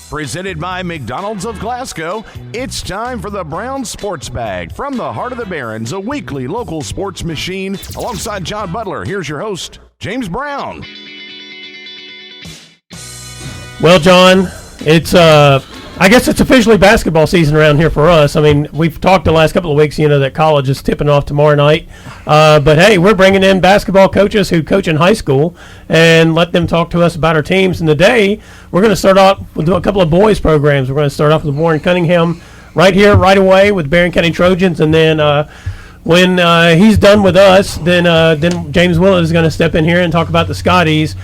Presented by McDonald's of Glasgow, it's time for the Brown Sports Bag. From the heart of the Barrens, a weekly local sports machine. Alongside John Butler, here's your host, James Brown. Well, John, it's I guess it's officially basketball season around here for us. I mean, we've talked the last couple of weeks, that college is tipping off tomorrow night. But, hey, we're bringing in basketball coaches who coach in high school and let them talk to us about our teams. And today we're going to start off with a couple of boys programs. We're going to start off with Warren Cunningham right here, right away with Barren County Trojans. And then when he's done with us, then James Willett is going to step in here and talk about the Scotties.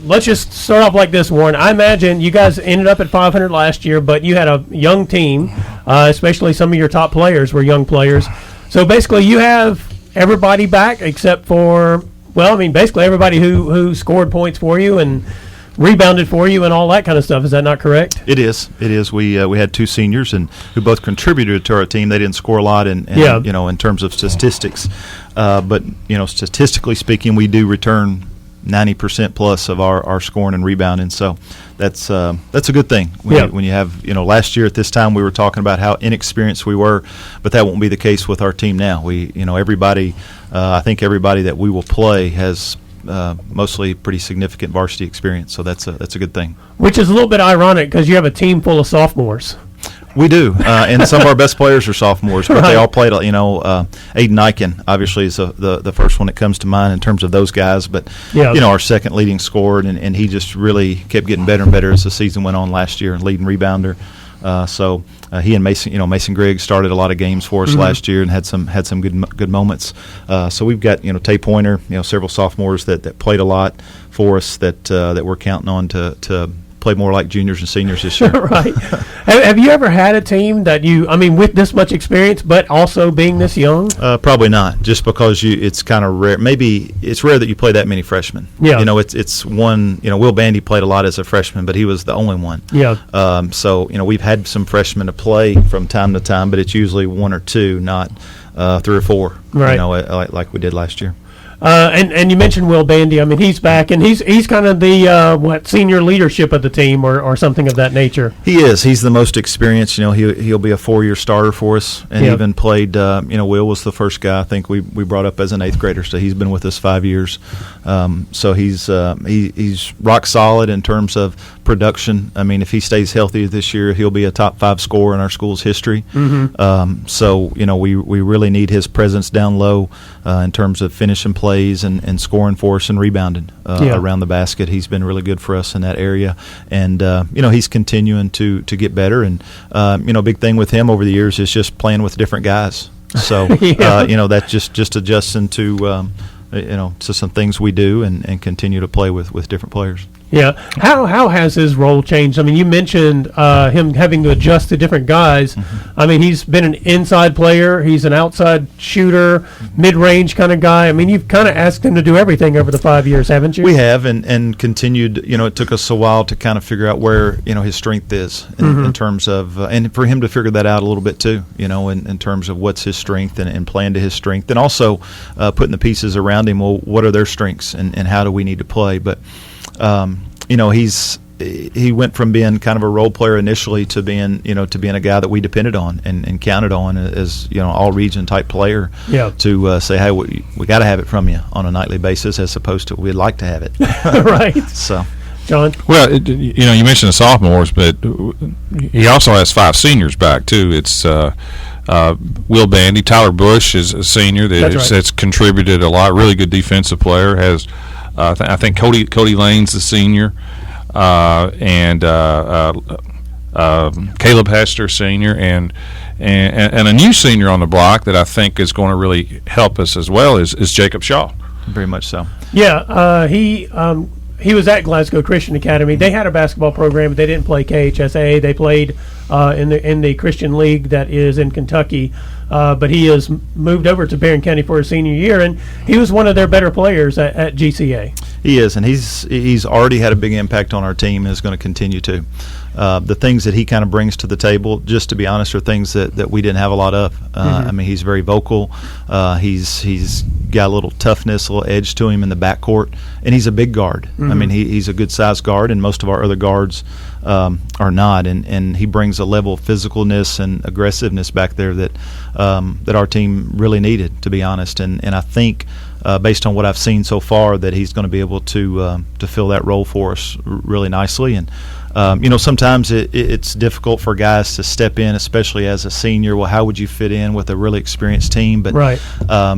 Let's just start off like this, Warren. I imagine you guys ended up at 500 last year, but you had a young team, especially some of your top players were young players. So basically you have everybody back except for, basically everybody who scored points for you and rebounded for you and all that kind of stuff. Is that not correct? It is. We had two seniors and who both contributed to our team. They didn't score a lot in terms of statistics. But statistically speaking, we do return 90% plus of our scoring and rebounding, so that's a good thing. When you have, last year at this time we were talking about how inexperienced we were, but that won't be the case with our team now. We, everybody, I think everybody that we will play has mostly pretty significant varsity experience, so that's a good thing. Which is a little bit ironic because you have a team full of sophomores. We do, and some of our best players are sophomores, but they all played. Aiden Eichen obviously is the first one that comes to mind in terms of those guys. But our second leading scorer, and he just really kept getting better and better as the season went on last year, and leading rebounder. So he and Mason, Mason Griggs started a lot of games for us last year and had some good moments. So we've got Tay Pointer, several sophomores that played a lot for us that we're counting on to play more like juniors and seniors this year. Right. Have you ever had a team that with this much experience, but also being this young? Probably not, just because it's kind of rare. Maybe it's rare that you play that many freshmen. Yeah. It's one, Will Bandy played a lot as a freshman, but he was the only one. Yeah. So, we've had some freshmen to play from time to time, but it's usually one or two, not 3 or 4, right. Like we did last year. And you mentioned Will Bandy. I mean, he's back, and he's kind of the senior leadership of the team, or something of that nature. He is. He's the most experienced. He'll be a 4-year starter for us, and even played. Will was the first guy I think we brought up as an 8th grader, so he's been with us 5 years. So he's rock solid in terms of production. I mean, if he stays healthy this year, he'll be a top 5 scorer in our school's history. So we really need his presence down low in terms of finishing plays and scoring for us and rebounding around the basket. He's been really good for us in that area, and he's continuing to get better. And a big thing with him over the years is just playing with different guys. So that's just adjusting to to some things we do and continue to play with different players. Yeah. How has his role changed? I mean, you mentioned him having to adjust to different guys. I mean, he's been an inside player. He's an outside shooter, mid-range kind of guy. I mean, you've kind of asked him to do everything over the 5 years, haven't you? We have, and continued. It took us a while to kind of figure out where, his strength is in terms of, and for him to figure that out a little bit too, in terms of what's his strength and playing to his strength, and also putting the pieces around him. Well, what are their strengths and how do we need to play? But he went from being kind of a role player initially to being a guy that we depended on and counted on as all region type player. Yeah. To say, hey, we got to have it from you on a nightly basis, as opposed to we'd like to have it. Right. So, John. Well, you mentioned the sophomores, but he also has 5 seniors back too. It's Will Bandy, Tyler Bush is a senior that's contributed a lot. Really good defensive player. Has I think Cody Lane's the senior, and Caleb Hester senior, and a new senior on the block that I think is going to really help us as well is Jacob Shaw. Very much so. Yeah, he was at Glasgow Christian Academy. They had a basketball program, but they didn't play KHSAA. They played in the Christian League that is in Kentucky. But he has moved over to Barren County for his senior year, and he was one of their better players at GCA. He is, and he's already had a big impact on our team and is going to continue to. The things that he kind of brings to the table, just to be honest, are things that we didn't have a lot of. I mean, he's very vocal. He's got a little toughness, a little edge to him in the backcourt, and he's a big guard. I mean, he's a good-sized guard, and most of our other guards or not, and he brings a level of physicalness and aggressiveness back there that our team really needed, to be honest, and I think based on what I've seen so far that he's going to be able to fill that role for us really nicely. And sometimes it's difficult for guys to step in, especially as a senior. Well, how would you fit in with a really experienced team? But right.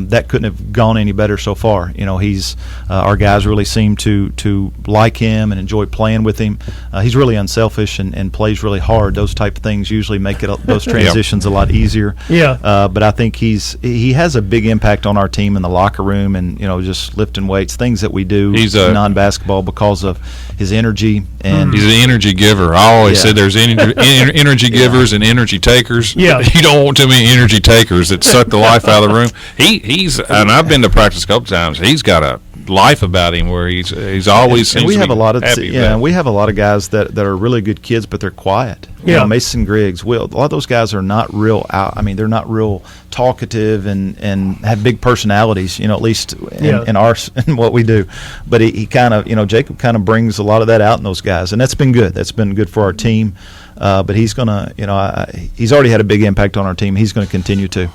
That couldn't have gone any better so far. He's our guys really seem to like him and enjoy playing with him. He's really unselfish and plays really hard. Those type of things usually make those transitions a lot easier. Yeah. But I think he has a big impact on our team in the locker room and just lifting weights, things that we do non-basketball because of his energy. And he's an energy giver. I always said there's energy givers and energy takers. Yeah. You don't want too many energy takers that suck the life out of the room. He's and I've been to practice a couple times. He's got a life about him where he's always and we have a lot of we have a lot of guys that are really good kids, but they're quiet. Mason Griggs, Will, a lot of those guys are not real out. I mean, they're not real talkative and have big personalities. At least in what we do. But he kind of Jacob kind of brings a lot of that out in those guys, and that's been good. That's been good for our team. But he's gonna he's already had a big impact on our team. He's going to continue to.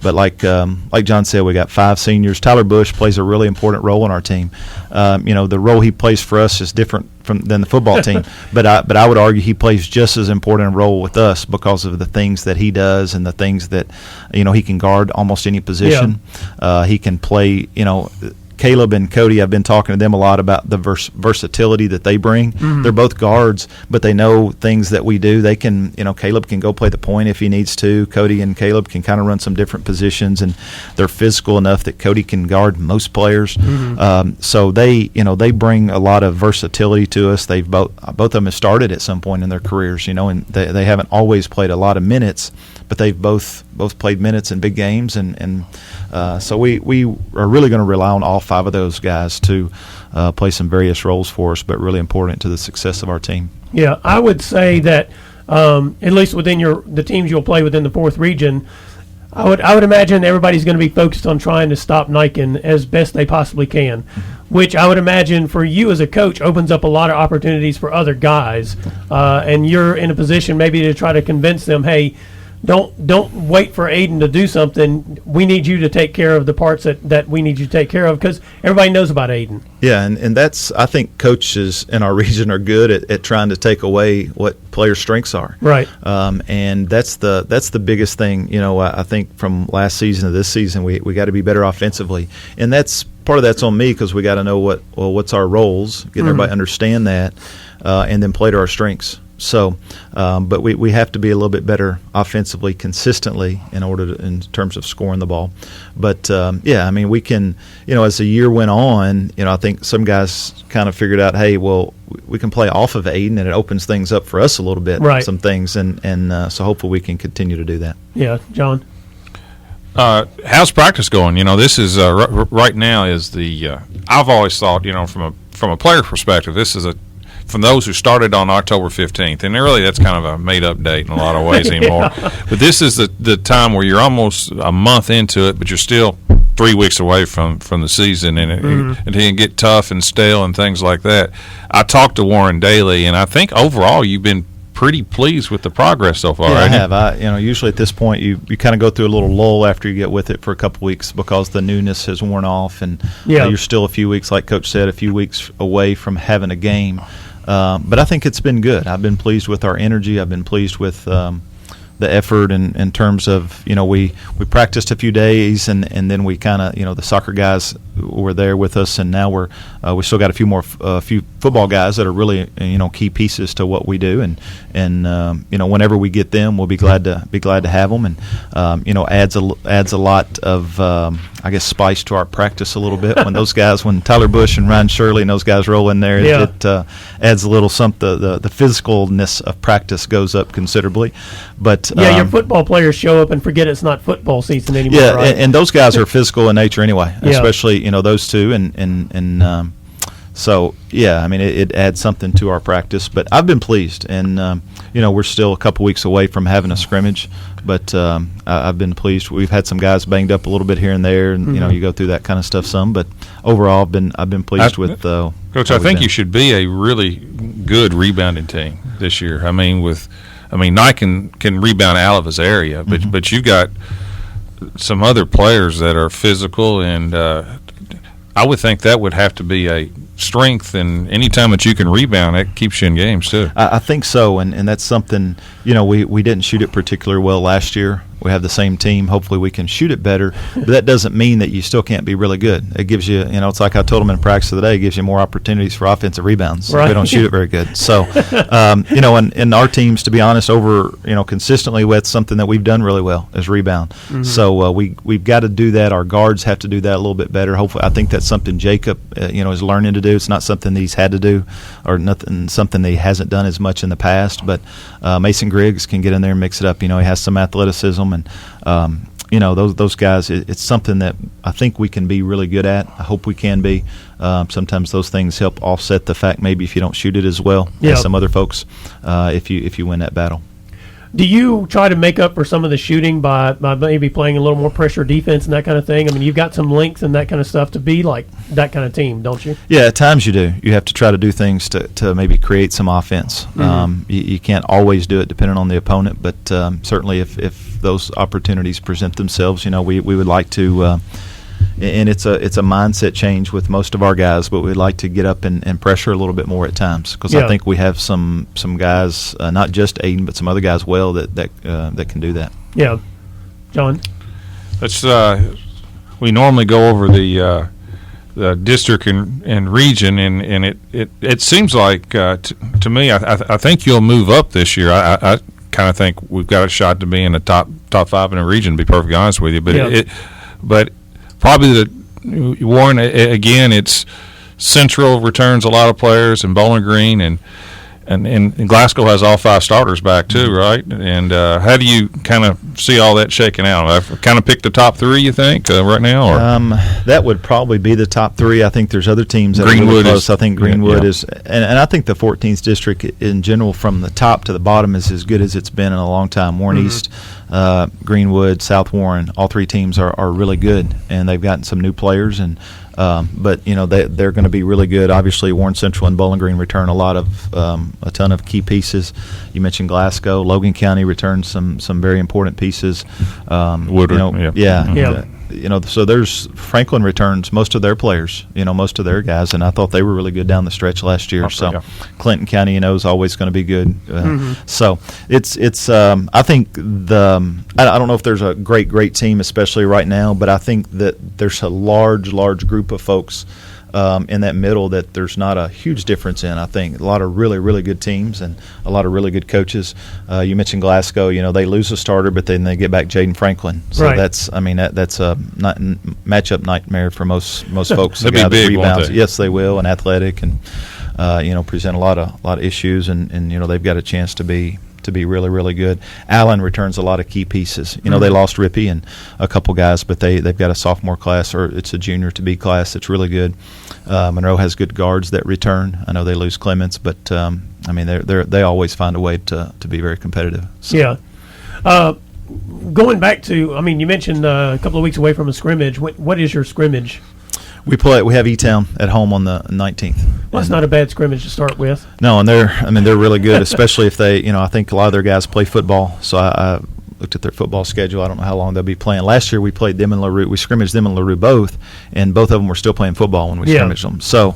But like John said, we got 5 seniors. Tyler Bush plays a really important role in our team. The role he plays for us is different than the football team. But I would argue he plays just as important a role with us because of the things that he does and the things that he can guard almost any position. Yeah. He can play. Caleb and Cody, I've been talking to them a lot about the versatility that they bring. Mm-hmm. They're both guards, but they know things that we do. They can, Caleb can go play the point if he needs to. Cody and Caleb can kind of run some different positions, and they're physical enough that Cody can guard most players. Mm-hmm. So they bring a lot of versatility to us. They've both of them have started at some point in their careers, and they haven't always played a lot of minutes, but they've both played minutes in big games, and so we are really going to rely on all 5 of those guys to play some various roles for us, but really important to the success of our team. Yeah, I would say that at least within the teams you'll play within the 4th region, I would imagine everybody's going to be focused on trying to stop Niken as best they possibly can, which I would imagine for you as a coach opens up a lot of opportunities for other guys, and you're in a position maybe to try to convince them, hey, Don't wait for Aiden to do something. We need you to take care of the parts that we need you to take care of because everybody knows about Aiden. Yeah, and that's, I think coaches in our region are good at trying to take away what players' strengths are. Right. And that's the biggest thing. I think from last season to this season, we got to be better offensively, and part of that's on me because we got to know what's our roles, get everybody to understand that, and then play to our strengths. So, but we have to be a little bit better offensively consistently in terms of scoring the ball. But we can, as the year went on, I think some guys kind of figured out, hey, well, we can play off of Aiden, and it opens things up for us a little bit, right. Some things, and so hopefully we can continue to do that. Yeah, John. How's practice going? This is right now is the. I've always thought, from a player perspective, this is from those who started on October 15th, and really that's kind of a made-up date in a lot of ways anymore. But this is the time where you're almost a month into it, but you're still 3 weeks away from the season, and it can get tough and stale and things like that. I talked to Warren daily, and I think overall you've been pretty pleased with the progress so far. Yeah, I have. Usually at this point you kind of go through a little lull after you get with it for a couple weeks because the newness has worn off, and you're still a few weeks, like Coach said, a few weeks away from having a game. But I think it's been good. I've been pleased with our energy. I've been pleased with the effort in terms of, we practiced a few days and then we kind of, the soccer guys were there with us, and now we still got a few football guys that are really, key pieces to what we do, and whenever we get them, we'll be glad to have them, and adds a lot of I guess spice to our practice a little bit when Tyler Bush and Ryan Shirley and those guys roll in there. Yeah. It adds a little something. The physicalness of practice goes up considerably, but your football players show up and forget it's not football season anymore. Yeah, right? and those guys are physical in nature anyway, especially those two, and so it adds something to our practice. But I've been pleased, and we're still a couple weeks away from having a scrimmage, but I've been pleased. We've had some guys banged up a little bit here and there, and you go through that kind of stuff some. But overall, I've been pleased with. Coach, I think you should be a really good rebounding team. this year. I mean, Knight can rebound out of his area, but you got some other players that are physical, and I would think that would have to be a strength, and any time that you can rebound, that keeps you in games too. I think so, and that's something, we didn't shoot it particularly well last year. We have the same team. Hopefully we can shoot it better, but that doesn't mean that you still can't be really good. It gives you, it's like I told them in practice today, it gives you more opportunities for offensive rebounds. Right. We don't shoot it very good. So, and our teams, to be honest, consistently, that's something that we've done really well is rebound. Mm-hmm. So we've got to do that. Our guards have to do that a little bit better. Hopefully, I think that's something Jacob, is learning to do. It's not something that he's had to do, or something that he hasn't done as much in the past. But Mason Griggs can get in there and mix it up. He has some athleticism, and those guys. It's something that I think we can be really good at. I hope we can be. Sometimes those things help offset the fact maybe if you don't shoot it as well as some other folks, if you win that battle. Do you try to make up for some of the shooting by maybe playing a little more pressure defense and that kind of thing? I mean, you've got some length and that kind of stuff to be like that kind of team, don't you? Yeah, at times you do. You have to try to do things to maybe create some offense. Mm-hmm. You can't always do it depending on the opponent, but certainly if those opportunities present themselves, we would like to and it's a mindset change with most of our guys, but we'd like to get up and pressure a little bit more at times, because I think we have some guys, not just Aiden, but some other guys that can do that. Yeah, John. That's we normally go over the district and region, and it seems like to me, I think you'll move up this year. I kind of think we've got a shot to be in the top 5 in the region, to be perfectly honest with you. But probably Warren, again, it's Central returns a lot of players, and Bowling Green and Glasgow has all 5 starters back too, right? And how do you kind of see all that shaking out? I've kind of picked the top 3, you think, right now? Or? That would probably be the top 3. I think there's other teams that are really close. I think Greenwood is, and I think the 14th district in general, from the top to the bottom, is as good as it's been in a long time. Warren East, Greenwood, South Warren, all 3 teams are really good, and they've gotten some new players, and but they're going to be really good. Obviously, Warren Central and Bowling Green return a ton of key pieces. You mentioned Glasgow. Logan County returns some very important pieces. Woodward, so there's Franklin returns most of their players, most of their guys, and I thought they were really good down the stretch last year. Clinton County, is always going to be good. So it's I think I don't know if there's a great team, especially right now, but I think that there's a large group of folks in that middle that there's not a huge difference in. I think a lot of really, really good teams and a lot of really good coaches. You mentioned Glasgow. They lose a starter, but then they get back Jaden Franklin. So that's a matchup nightmare for most folks. They'll be big, won't they? Yes, they will, and athletic, and present a lot of issues, and they've got a chance to be really, really good. Allen returns a lot of key pieces. They lost Rippey and a couple guys, but they've got a sophomore class, or it's a junior to be class that's really good. Monroe has good guards that return. I know they lose Clements, but they always find a way to be very competitive. So. Yeah. Going back to, you mentioned a couple of weeks away from a scrimmage. What is your scrimmage? We have E-Town at home on the 19th. Well, that's not a bad scrimmage to start with. No, and they're really good, especially if they, I think a lot of their guys play football. So I looked at their football schedule. I don't know how long they'll be playing. Last year we played them in LaRue. We scrimmaged them in LaRue both, and both of them were still playing football when we scrimmaged them. So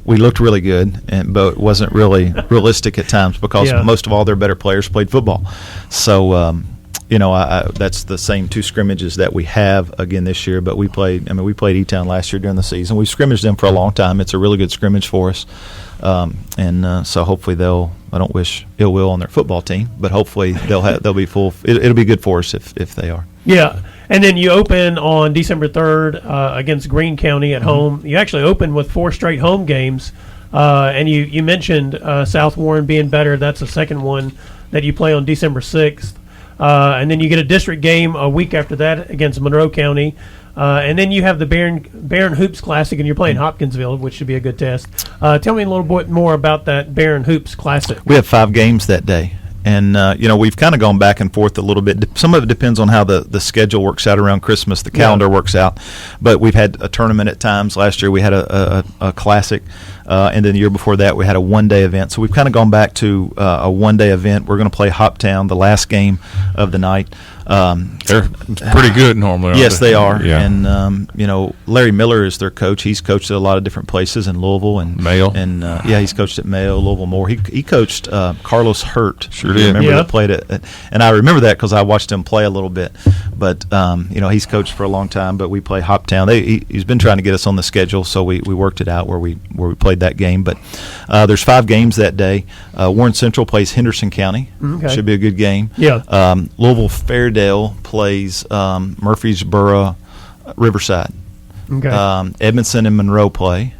we looked really good, but it wasn't really realistic at times because most of all their better players played football. So that's the same 2 scrimmages that we have again this year. But we played E-Town last year during the season. We scrimmaged them for a long time. It's a really good scrimmage for us, so hopefully I don't wish ill will on their football team, but hopefully they'll be full. It'll be good for us if they are. Yeah, and then you open on December 3rd against Greene County at home. You actually open with 4 straight home games, and you mentioned South Warren being better. That's the second one that you play on December 6th. And then you get a district game a week after that against Monroe County. And then you have the Barren Hoops Classic, and you're playing Hopkinsville, which should be a good test. Tell me a little bit more about that Barren Hoops Classic. We have 5 games that day. And we've kind of gone back and forth a little bit. Some of it depends on how the schedule works out around Christmas, the calendar works out. But we've had a tournament at times. Last year we had a classic, and then the year before that we had a one-day event. So we've kind of gone back to a one-day event. We're going to play Hoptown, the last game of the night. They're pretty good normally. Yes, they are. Yeah. And Larry Miller is their coach. He's coached at a lot of different places in Louisville and Mayo. And he's coached at Mayo, Louisville Moore. He coached Carlos Hurt. Sure did. Remember that played it, and I remember that because I watched him play a little bit. But he's coached for a long time. But we play Hoptown. He's been trying to get us on the schedule, so we worked it out where we played that game. But there's 5 games that day. Warren Central plays Henderson County. Okay. Should be a good game. Yeah. Louisville Fairdale plays Murfreesboro Riverside. Okay. Edmondson and Monroe play.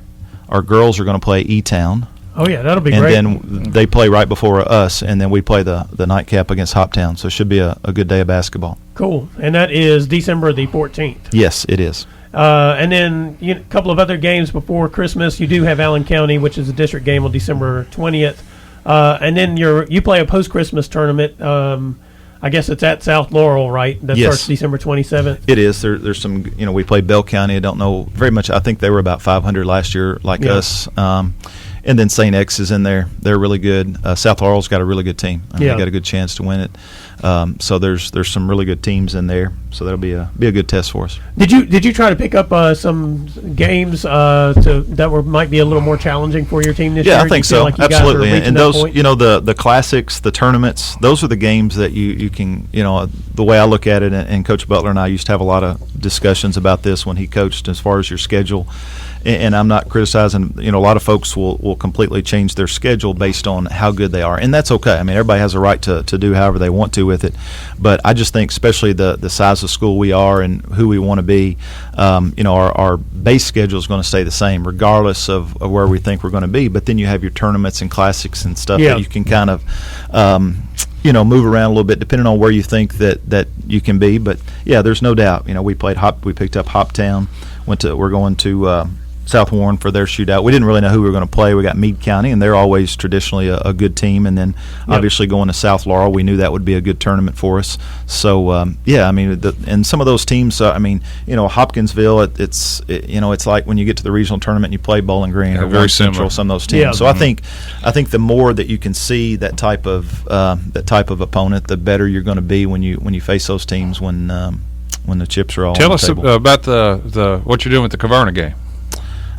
Our girls are going to play E-Town. Oh, yeah, that'll be And great. then they play right before us, and then we play the nightcap against Hoptown. So it should be a good day of basketball. Cool. And that is December the 14th. Yes, it is. And then a couple of other games before Christmas. You do have Allen County, which is a district game on December 20th. And then you play a post-Christmas tournament. I guess it's at South Laurel, right? That starts December 27th. It is. There's some, we played Bell County. I don't know very much. I think they were about 500 last year, like us. And then St. X is in there. They're really good. South Laurel's got a really good team. They got a good chance to win it. So there's some really good teams in there. So that'll be a good test for us. Did you try to pick up some games that might be a little more challenging for your team this year? Yeah, I think so. Like Absolutely. And those, the classics, the tournaments, those are the games that you can, the way I look at it, and Coach Butler and I used to have a lot of discussions about this when he coached as far as your schedule. And I'm not criticizing, a lot of folks will completely change their schedule based on how good they are. And that's okay. I mean, everybody has a right to do however they want to with it. But I just think, especially the size of school we are and who we want to be, our base schedule is going to stay the same regardless of where we think we're going to be. But then you have your tournaments and classics and stuff that you can kind of move around a little bit depending on where you think that you can be. But yeah, there's no doubt. We picked up Hoptown. We're going to South Warren for their shootout. We didn't really know who we were going to play. We got Meade County, and they're always traditionally a good team. And then obviously going to South Laurel, we knew that would be a good tournament for us. So and some of those teams. Hopkinsville. It's like when you get to the regional tournament, and you play Bowling Green or very Central, similar. some of those teams. Yeah. So I think the more that you can see that type of opponent, the better you're going to be when you face those teams when the chips are all. Tell on us the table. about the what you're doing with the Caverna game.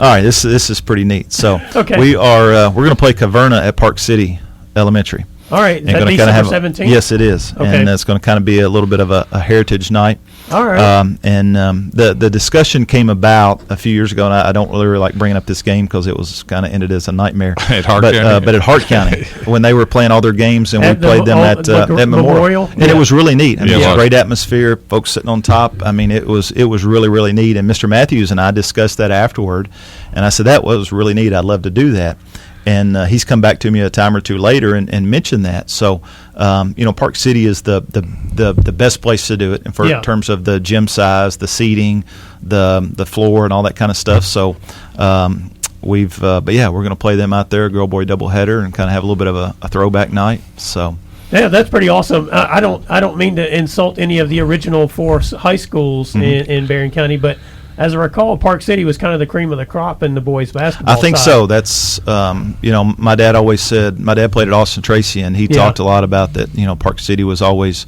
All right, this is pretty neat. So Okay. we're going to play Caverna at Park City Elementary. All right, is that gonna December kinda 17th? Yes, it is, Okay. and it's going to kind of be a little bit of a heritage night. All right. The discussion came about a few years ago, and I don't really like bringing up this game because it was kind of ended as a nightmare. At Hart but, County. but at Hart County, when they were playing all their games, and we played them at Memorial, and it was really neat. I mean, Yeah, it it was a was. great atmosphere, folks sitting on top. I mean, it was really, really neat. And Mr. Matthews and I discussed that afterward, and I said that was really neat. I'd love to do that. And he's come back to me a time or two later and mentioned that. So, Park City is the best place to do it in terms of the gym size, the seating, the floor, and all that kind of stuff. So, we're going to play them out there, girl boy doubleheader, and kind of have a little bit of a throwback night. So. Yeah, that's pretty awesome. I don't mean to insult any of the original 4 high schools in Barren County, but as I recall, Park City was kind of the cream of the crop in the boys' basketball. I think side. so. That's my dad always said. My dad played at Austin Tracy, and he talked a lot about that. Park City was always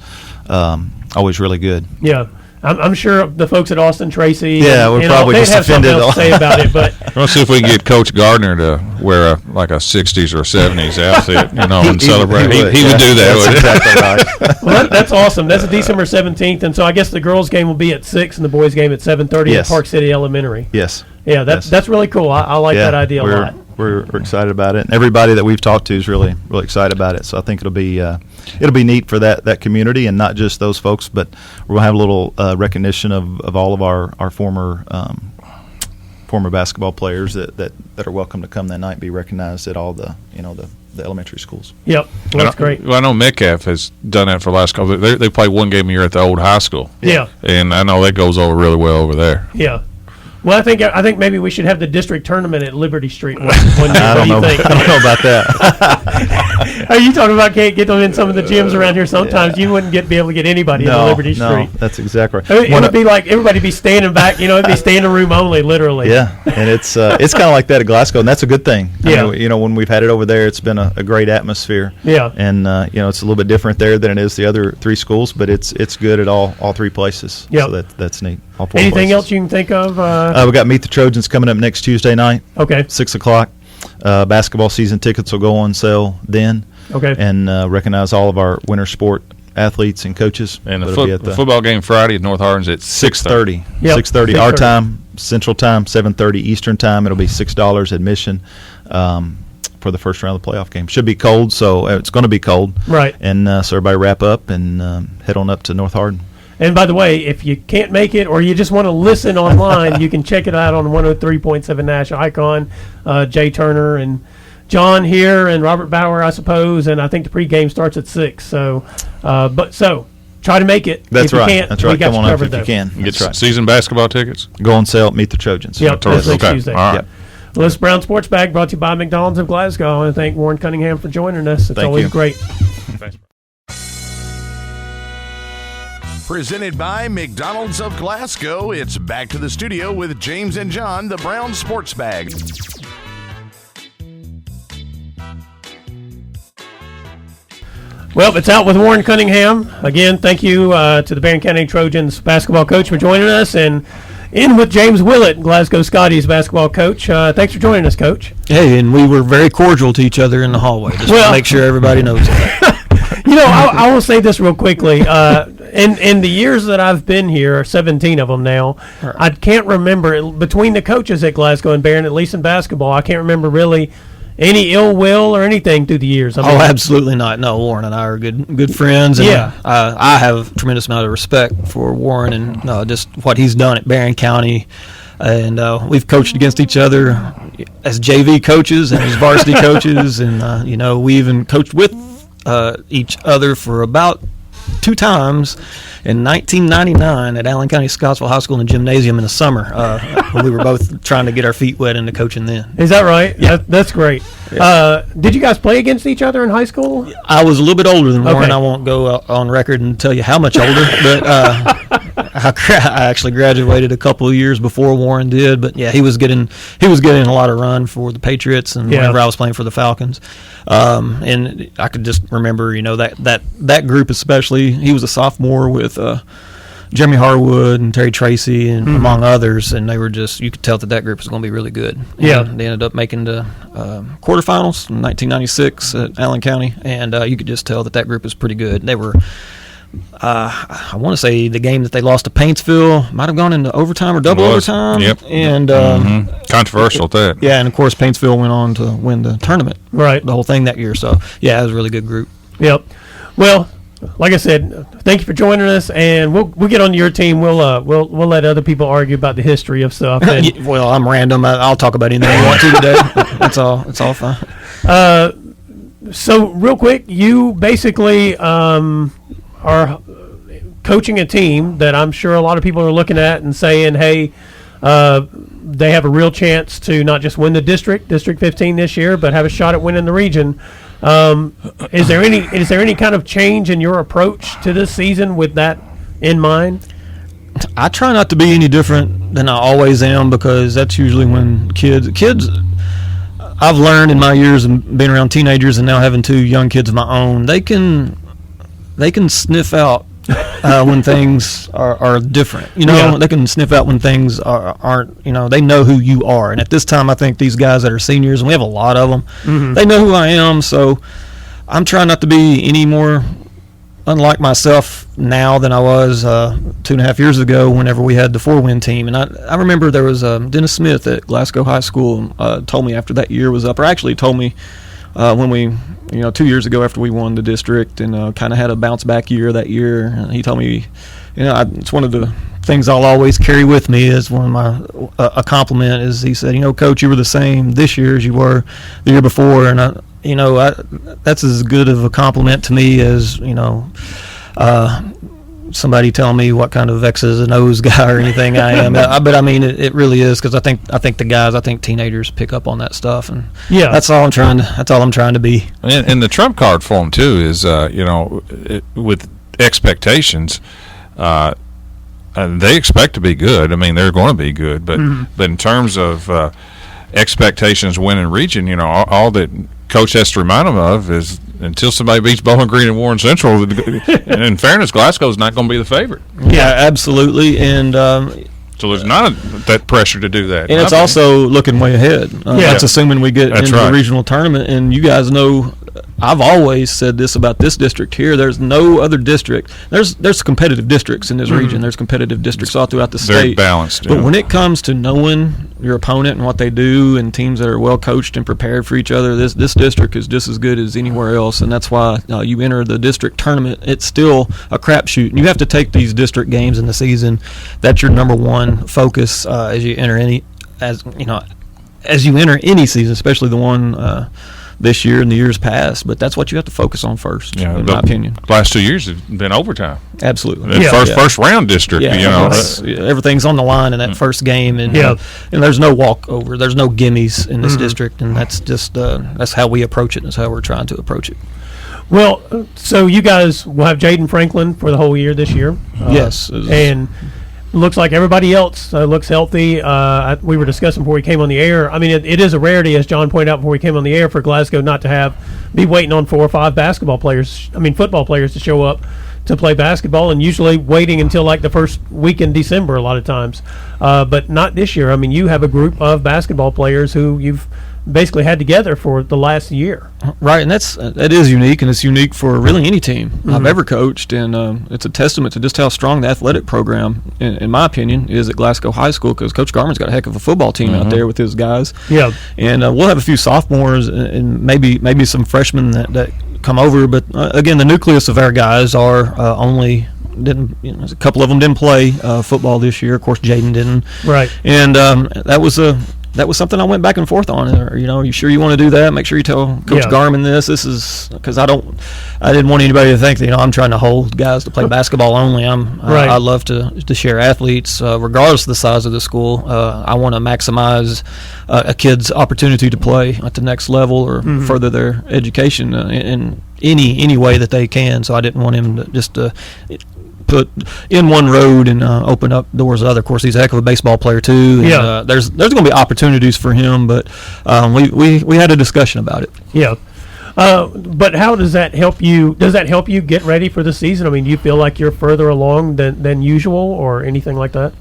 really good. Yeah. I'm sure the folks at Austin Tracy. Yeah, we're probably they'd just have something offended. else to say about it, but Let's see if we can get Coach Gardner to wear a 60s or 70s outfit, and celebrate. He would do that. That's exactly right. well, that's awesome. That's December 17th, and so I guess the girls' game will be at 6 and the boys' game at 7:30 Yes. at Park City Elementary. Yes. Yeah, that's really cool. I like that idea a lot. We're excited about it, and everybody that we've talked to is really excited about it. So I think it'll be neat for that community, and not just those folks, but we're gonna have a little recognition of all of our former basketball players that are welcome to come that night, be recognized at all the elementary schools. Yep, that's great. Well, I know Metcalf has done that for the last couple. They play one game a year at the old high school. Yeah, and I know that goes over really well over there. Yeah. Well, I think maybe we should have the district tournament at Liberty Street one year. I don't know about that. Are you talking about can't get them in some of the gyms around here? Sometimes you wouldn't be able to get anybody in the Liberty Street. No, that's exactly right. It would be like everybody be standing back. It'd be standing room only, literally. Yeah, and it's kind of like that at Glasgow, and that's a good thing. Yeah. I mean, when we've had it over there, it's been a great atmosphere. Yeah. And it's a little bit different there than it is the other three schools, but it's good at all three places. Yeah. So that's neat. All four Anything places. else you can think of? We got Meet the Trojans coming up next Tuesday night. Okay. 6:00. Basketball season tickets will go on sale then. Okay. And recognize all of our winter sport athletes and coaches. And the football game Friday at North Hardin's at 6:30. 6:30 our time, Central Time, 7:30 Eastern Time. It'll be $6 admission for the first round of the playoff game. Should be cold, so it's going to be cold. Right. And so everybody wrap up and head on up to North Hardin. And by the way, if you can't make it or you just want to listen online, you can check it out on 103.7 National Icon. Jay Turner and John here and Robert Bauer, I suppose, and I think the pregame starts at 6. So, try to make it. That's if right. You can't, That's right. We got Come on you up covered, if though. you can. Get That's right. season basketball tickets. Go on sale. Meet the Trojans. Yep, that's next Okay. Tuesday. All right. Yep. Well, this Brown Sports Bag brought to you by McDonald's of Glasgow. I want to thank Warren Cunningham for joining us. It's Thank always you. great. Thanks. Presented by McDonald's of Glasgow, it's back to the studio with James and John, the Brown Sports Bag. Well, it's out with Warren Cunningham. Again, thank you to the Barren County Trojans basketball coach for joining us, and in with James Willett, Glasgow Scotty's basketball coach. Thanks for joining us, Coach. Hey, and we were very cordial to each other in the hallway, just to make sure everybody knows that. I will say this real quickly. In the years that I've been here, 17 of them now, I can't remember, between the coaches at Glasgow and Barren, at least in basketball, I can't remember really any ill will or anything through the years. I mean, Absolutely not. No, Warren and I are good friends. And Yeah. I have a tremendous amount of respect for Warren and just what he's done at Barren County. And we've coached against each other as JV coaches and as varsity coaches. And, we even coached with each other for about 2 times in 1999 at Allen County Scottsville High School in the gymnasium in the summer. When we were both trying to get our feet wet into coaching then. Is that right? Yeah. That's great. Did you guys play against each other in high school? I was a little bit older than Warren. Okay. I won't go on record and tell you how much older, but I actually graduated a couple of years before Warren did. But yeah, he was getting a lot of run for the Patriots, and whenever I was playing for the Falcons, and I could just remember, that group especially. He was a sophomore with Jeremy Harwood and Terry Tracy and among others, and they were you could tell that group was going to be really good. Yeah. And they ended up making the quarterfinals in 1996 at Allen County, and you could just tell that group was pretty good. They were, I want to say the game that they lost to Paintsville might have gone into overtime or double overtime. Yep. And Controversial at that. yeah, and of course Paintsville went on to win the tournament, Right. the whole thing that year. So yeah, it was a really good group. Yep. Well, like I said, thank you for joining us, and we'll get on your team. We'll let other people argue about the history of stuff. And, Well, I'm random. I'll talk about anything I want to today. That's all. It's all fine. so real quick, you basically are coaching a team that I'm sure a lot of people are looking at and saying, hey, they have a real chance to not just win the District 15 this year, but have a shot at winning the region. Is there any kind of change in your approach to this season with that in mind? I try not to be any different than I always am, because that's usually when kids I've learned in my years of being around teenagers and now having 2 young kids of my own, they can sniff out when things are different. They can sniff out when things aren't. They know who you are. And at this time, I think these guys that are seniors, and we have a lot of them, they know who I am. So I'm trying not to be any more unlike myself now than I was 2.5 years ago whenever we had the 4-win team. And I remember there was Dennis Smith at Glasgow High School told me after that year was up, or actually told me when we, 2 years ago after we won the district and kind of had a bounce back year that year, he told me, it's one of the things I'll always carry with me is one of my a compliment is he said, Coach, you were the same this year as you were the year before, and that's as good of a compliment to me as somebody tell me what kind of X's and O's guy or anything I am. But I mean, it really is, because I think teenagers pick up on that stuff, and that's all I'm trying to be. And the trump card for them too is with expectations. They expect to be good. I mean, they're going to be good, but in terms of expectations winning region, all that coach has to remind them of is, until somebody beats Bowling Green and Warren Central, and in fairness, Glasgow's not going to be the favorite. Yeah, absolutely. And so there's not that pressure to do that. And it's also looking way ahead. That's assuming we get into the regional tournament. And you guys know, I've always said this about this district here. There's no other district. There's competitive districts in this region. There's competitive districts all throughout the state. Very balanced. But when it comes to knowing your opponent and what they do, and teams that are well coached and prepared for each other, this district is just as good as anywhere else. And that's why you enter the district tournament. It's still a crapshoot. And you have to take these district games in the season. That's your number one focus as you enter any season, especially the one this year and the years past. But that's what you have to focus on first, in my opinion. Last 2 years have been overtime. Absolutely. First round district. Everything's on the line in that first game, and there's no walkover, there's no gimmies in this district, and that's just that's how we approach it, and that's how we're trying to approach it. Well, so you guys will have Jaden Franklin for the whole year this year. Yes. And looks like everybody else looks healthy. We were discussing before we came on the air. I mean, it is a rarity, as John pointed out before we came on the air, for Glasgow not to be waiting on 4 or 5 football players to show up to play basketball, and usually waiting until like the first week in December a lot of times. But not this year. I mean, you have a group of basketball players who you've basically had together for the last year. Right, and that is unique, and it's unique for really any team I've ever coached, and it's a testament to just how strong the athletic program, in my opinion, is at Glasgow High School, because Coach Garman's got a heck of a football team out there with his guys. Yeah. And we'll have a few sophomores and maybe some freshmen that come over, but again, the nucleus of our guys are a couple of them didn't play football this year. Of course, Jaden didn't. Right. And that was something I went back and forth on. Are you sure you want to do that? Make sure you tell Coach Garman this. This is because I didn't want anybody to think that I'm trying to hold guys to play basketball only. I love to share athletes regardless of the size of the school. I want to maximize a kid's opportunity to play at the next level or further their education in any way that they can. So I didn't want him to just put in one road and open up doors to other. Of course, he's a heck of a baseball player too. And, there's going to be opportunities for him, but we had a discussion about it. Yeah. But how does that help you? Does that help you get ready for the season? I mean, do you feel like you're further along than usual, or anything like that?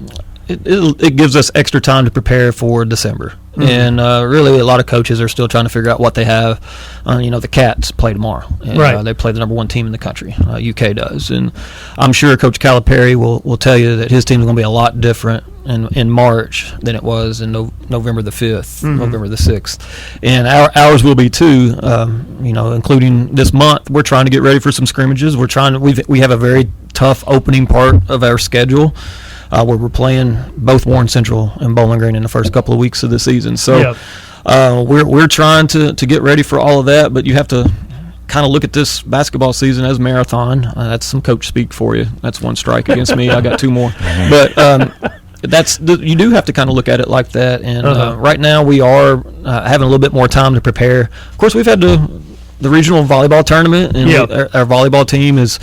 It gives us extra time to prepare for December. And really a lot of coaches are still trying to figure out what they have. The Cats play tomorrow. And, they play the number 1 team in the country. UK does. And I'm sure Coach Calipari will tell you that his team is going to be a lot different in March than it was in November the 5th, November the 6th. And ours will be too, including this month. We're trying to get ready for some scrimmages. We have a very tough opening part of our schedule, where we're playing both Warren Central and Bowling Green in the first couple of weeks of the season. So we're trying to get ready for all of that, but you have to kind of look at this basketball season as marathon. That's some coach speak for you. That's one strike against me. I got 2 more. But you do have to kind of look at it like that. And right now we are having a little bit more time to prepare. Of course, we've had the regional volleyball tournament, and our volleyball team has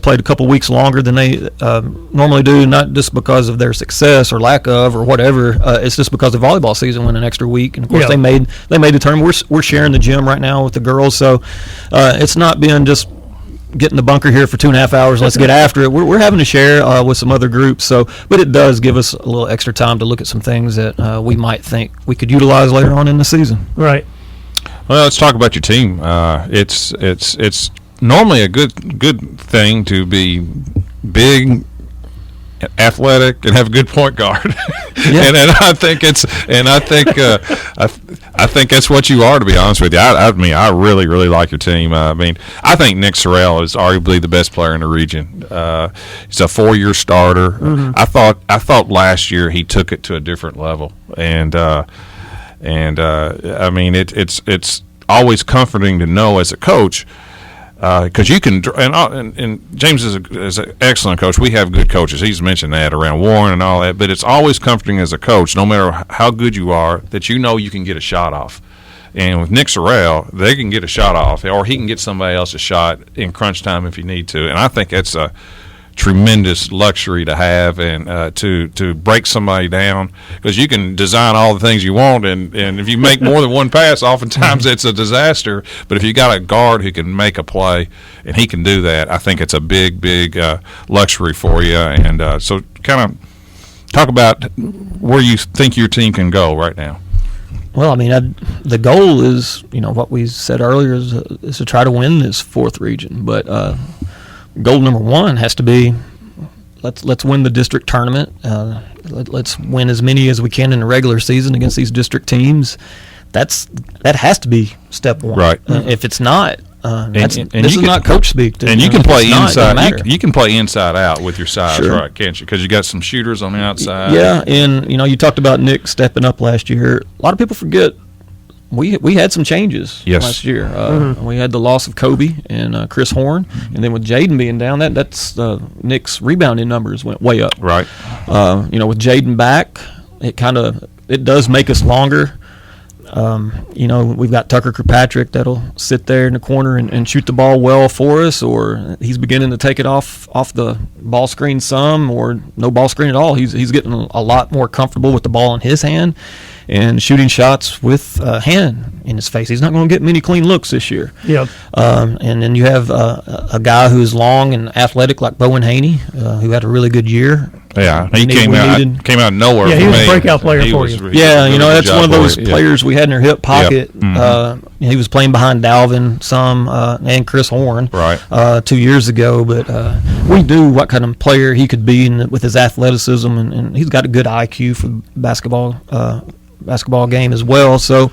played a couple weeks longer than they normally do, not just because of their success or lack of or whatever. It's just because the volleyball season went an extra week, and of course they made the tournament. We're sharing the gym right now with the girls, so it's not been just get in the bunker here for 2.5 hours. Let's get after it. We're having to share with some other groups. So, but it does give us a little extra time to look at some things that we might think we could utilize later on in the season. Right. Well, let's talk about your team. It's normally a good thing to be big, athletic, and have a good point guard. and I think I think that's what you are, to be honest with you. I really like your team. I think Nick Sorrell is arguably the best player in the region. He's a 4-year starter. I thought last year he took it to a different level, and it's always comforting to know as a coach because you can, and James is an excellent coach. We have good coaches. He's mentioned that around Warren and all that, but it's always comforting as a coach, no matter how good you are, that you know you can get a shot off. And with Nick Sorrell, they can get a shot off, or he can get somebody else a shot in crunch time if you need to. And I think that's a tremendous luxury to have, and to break somebody down, because you can design all the things you want, and if you make more than one pass, oftentimes it's a disaster. But if you got a guard who can make a play, and he can do that, I think it's a big luxury for you. And so kind of talk about where you think your team can go right now. Well, I mean, the goal is, what we said earlier is to try to win this fourth region. But goal number one has to be let's win the district tournament. Let's win as many as we can in the regular season against these district teams. That has to be step one. Right. If it's not, this is can, not coach speak. And you can play inside. You can play inside out with your size, sure. Right? Can't you? Because you got some shooters on the outside. Yeah, and you talked about Nick stepping up last year. A lot of people forget we had some changes last year. We had the loss of Kobe and Chris Horn, and then with Jaden being down, that's Nick's rebounding numbers went way up. Right. With Jaden back, it does make us longer. We've got Tucker Kirkpatrick that'll sit there in the corner and shoot the ball well for us, or he's beginning to take it off the ball screen some, or no ball screen at all. He's getting a lot more comfortable with the ball in his hand and shooting shots with a hand in his face. He's not going to get many clean looks this year. Yep. And then you have a guy who's long and athletic like Bowen Haney, who had a really good year. Yeah, he came out of nowhere. Yeah, he was a breakout player for you. That's one of those players we had in our hip pocket. Yep. Mm-hmm. He was playing behind Dalvin and Chris Horn 2 years ago. But we knew what kind of player he could be with his athleticism, and he's got a good IQ for basketball game as well. So,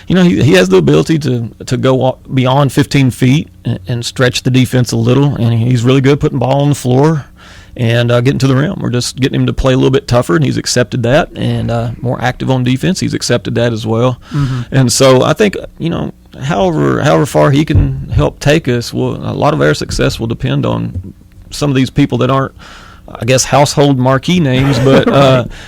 he has the ability to go beyond 15 feet and stretch the defense a little, and he's really good putting ball on the floor and getting to the rim. We're just getting him to play a little bit tougher, and he's accepted that, and more active on defense. He's accepted that as well. Mm-hmm. And so I think, however far he can help take us, a lot of our success will depend on some of these people that aren't, I guess, household marquee names, but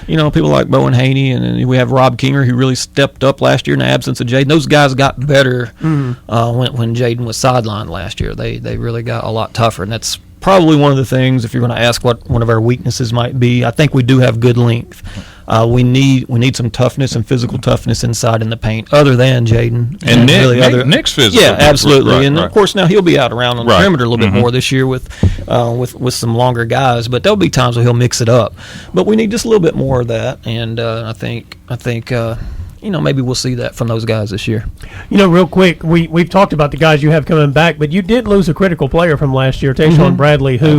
people like Bowen Haney, and then we have Rob Kinger, who really stepped up last year in the absence of Jaden. Those guys got better when Jaden was sidelined last year. They really got a lot tougher, and that's probably one of the things, if you're going to ask what one of our weaknesses might be. I think we do have good length. We need some toughness and physical toughness inside in the paint, other than Jaden. And Nick's physical. Yeah, absolutely. Right. Of course, now he'll be out around on the perimeter a little bit more this year with some longer guys. But there'll be times where he'll mix it up. But we need just a little bit more of that. And I think maybe we'll see that from those guys this year. Real quick, we've talked about the guys you have coming back, but you did lose a critical player from last year, Tayshawn Bradley, who